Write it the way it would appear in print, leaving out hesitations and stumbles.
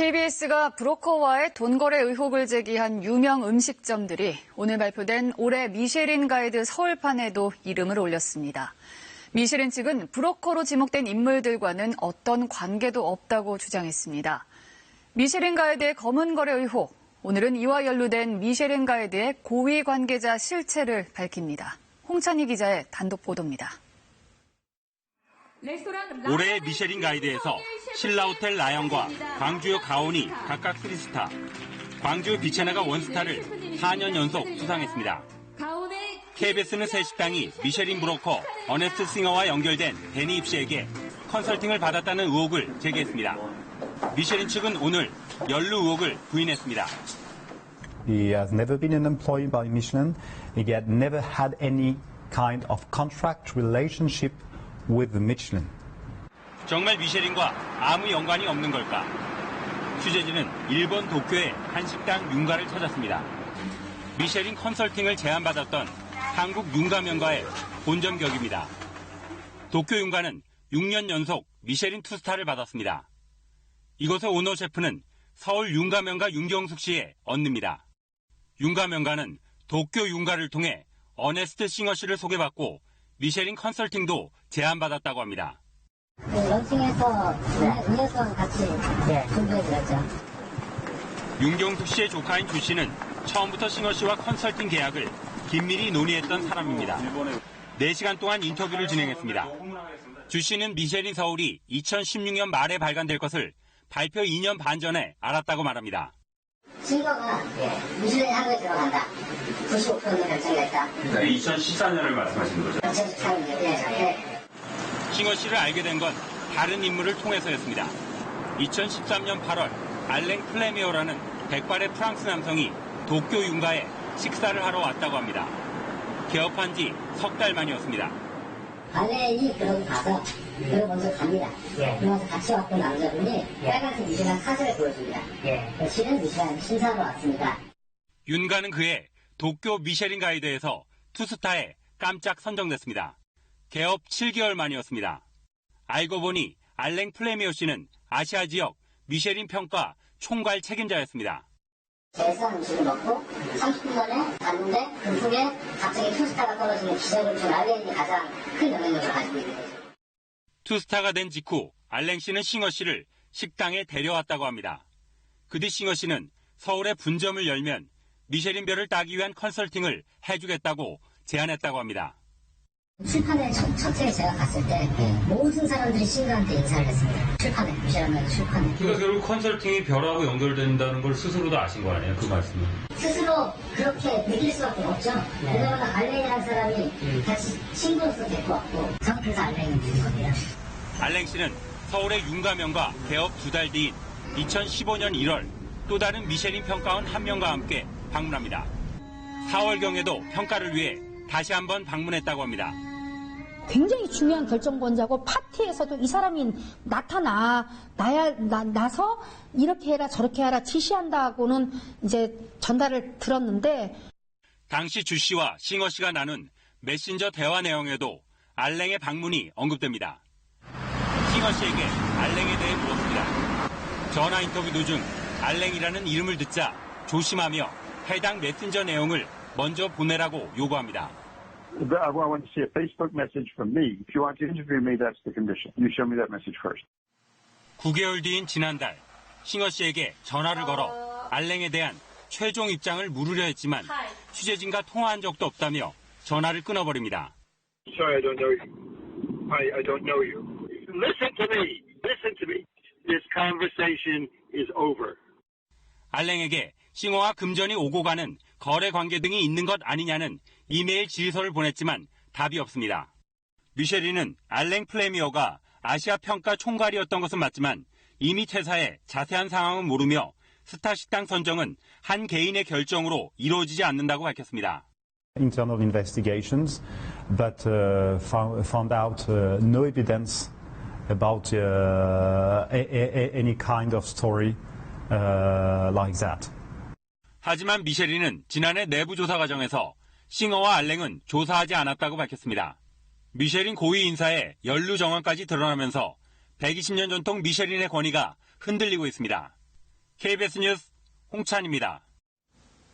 KBS가 브로커와의 돈거래 의혹을 제기한 유명 음식점들이 오늘 발표된 올해 미쉐린 가이드 서울판에도 이름을 올렸습니다. 미쉐린 측은 브로커로 지목된 인물들과는 어떤 관계도 없다고 주장했습니다. 미쉐린 가이드의 검은 거래 의혹, 오늘은 이와 연루된 미쉐린 가이드의 고위 관계자 실체를 밝힙니다. 홍찬희 기자의 단독 보도입니다. 올해 미쉐린 가이드에서 신라호텔 라영과 광주역 가온이 각각 3스타, 광주 비체나가 1스타를 4년 연속 수상했습니다. KBS는 새 식당이 미쉐린 브로커 어네스트 싱어와 연결된 데니 입씨에게 컨설팅을 받았다는 의혹을 제기했습니다. 미쉐린 측은 오늘 연루 의혹을 부인했습니다. He has never been an employee by Michelin. He had never had any kind of contract relationship with Michelin. 정말 미쉐린과 아무 연관이 없는 걸까? 취재진은 일본 도쿄의 한 식당 윤가를 찾았습니다. 미쉐린 컨설팅을 제안받았던 한국 윤가면과의 본점 격입니다. 도쿄 윤가는 6년 연속 미쉐린 2스타를 받았습니다. 이곳의 오너 셰프는 서울 윤가면가 윤경숙 씨의 언니입니다. 윤가면가는 도쿄 윤가를 통해 어네스트 싱어 씨를 소개받고 미쉐린 컨설팅도 제안받았다고 합니다. 런칭해서 음료수 같이 준비해드렸죠. 윤경숙 씨의 조카인 주 씨는 처음부터 싱어 씨와 컨설팅 계약을 긴밀히 논의했던 사람입니다. 4시간 동안 인터뷰를 진행했습니다. 주 씨는 미쉐린 서울이 2016년 말에 발간될 것을 발표 2년 반 전에 알았다고 말합니다. 싱어가 미쉐린 한국에 들어간다. 95%는 결정됐다. 2014년을 말씀하시는 거죠? 2014년, 싱어 씨를 알게 된 건 다른 인물을 통해서였습니다. 2013년 8월 알랭 플레미어라는 백발의 프랑스 남성이 도쿄 윤가에 식사를 하러 왔다고 합니다. 개업한 지 석 달 만이었습니다. 알랭이 그러고 가서 그러고 먼저 갑니다. 그러면서 같이 왔던 남자분이 빨간색 미쉐린 카드를 보여줍니다. 실은 미쉐린 신사로 왔습니다. 윤가는 그해 도쿄 미쉐린 가이드에서 2스타에 깜짝 선정됐습니다. 개업 7개월 만이었습니다. 알고 보니 알랭 플레미오 씨는 아시아 지역 미쉐린 평가 총괄 책임자였습니다. 제스한 음식을 먹고 30분 만에 갔는데 그 후에 갑자기 2스타가 떨어지는 기적을 준 알랭이 가장 큰 영향력을 가지고 있는 거죠. 2스타가 된 직후 알랭 씨는 싱어 씨를 식당에 데려왔다고 합니다. 그 뒤 싱어 씨는 서울에 분점을 열면 미쉐린별을 따기 위한 컨설팅을 해주겠다고 제안했다고 합니다. 출판에 첫 해에 제가 갔을 때 모든 사람들이 싱어한테 인사를 했습니다. 출판에, 미쉐린 출판에. 그러니까 결국 컨설팅이 별하고 연결된다는 걸 스스로도 아신 거 아니에요? 그 말씀은. 스스로 그렇게 느낄 수밖에 없죠. 왜냐면 알랭이라는 사람이 같이 친구로서 데리고 왔고 저는 그래서 알랭을 믿는 겁니다. 알랭 씨는 서울의 윤가면과 개업 2달 뒤인 2015년 1월 또 다른 미쉐린 평가원 한 명과 함께 방문합니다. 4월경에도 평가를 위해 다시 한번 방문했다고 합니다. 굉장히 중요한 결정권자고 파티에서도 이 사람이 나서 이렇게 해라 저렇게 해라 지시한다고는 이제 전달을 들었는데 당시 주 씨와 싱어 씨가 나눈 메신저 대화 내용에도 알랭의 방문이 언급됩니다. 싱어 씨에게 알랭에 대해 물었습니다. 전화 인터뷰 도중 알랭이라는 이름을 듣자 조심하며 해당 메신저 내용을 먼저 보내라고 요구합니다. I want to see a Facebook message from me. If you want to interview me, that's the condition. You show me that message first. 9개월 뒤인 지난달, 싱어 씨에게 전화를 걸어 알랭에 대한 최종 입장을 물으려 했지만 취재진과 통화한 적도 없다며 전화를 끊어버립니다. Sorry, I don't know you. I don't know you. Listen to me. Listen to me. This conversation is over. 알랭에게 싱어와 금전이 오고 가는 거래 관계 등이 있는 것 아니냐는 이메일 질서를 보냈지만 답이 없습니다. 미쉐린은 알랭 플레미어가 아시아 평가 총괄이었던 것은 맞지만 이미 퇴사해 자세한 상황은 모르며 스타 식당 선정은 한 개인의 결정으로 이루어지지 않는다고 밝혔습니다. Internal investigations, but found out no evidence about any kind of story like that. 하지만 미쉐린은 지난해 내부 조사 과정에서 싱어와 알랭은 조사하지 않았다고 밝혔습니다. 미쉐린 고위 인사의 연루 정황까지 드러나면서 120년 전통 미쉐린의 권위가 흔들리고 있습니다. KBS 뉴스 홍찬입니다.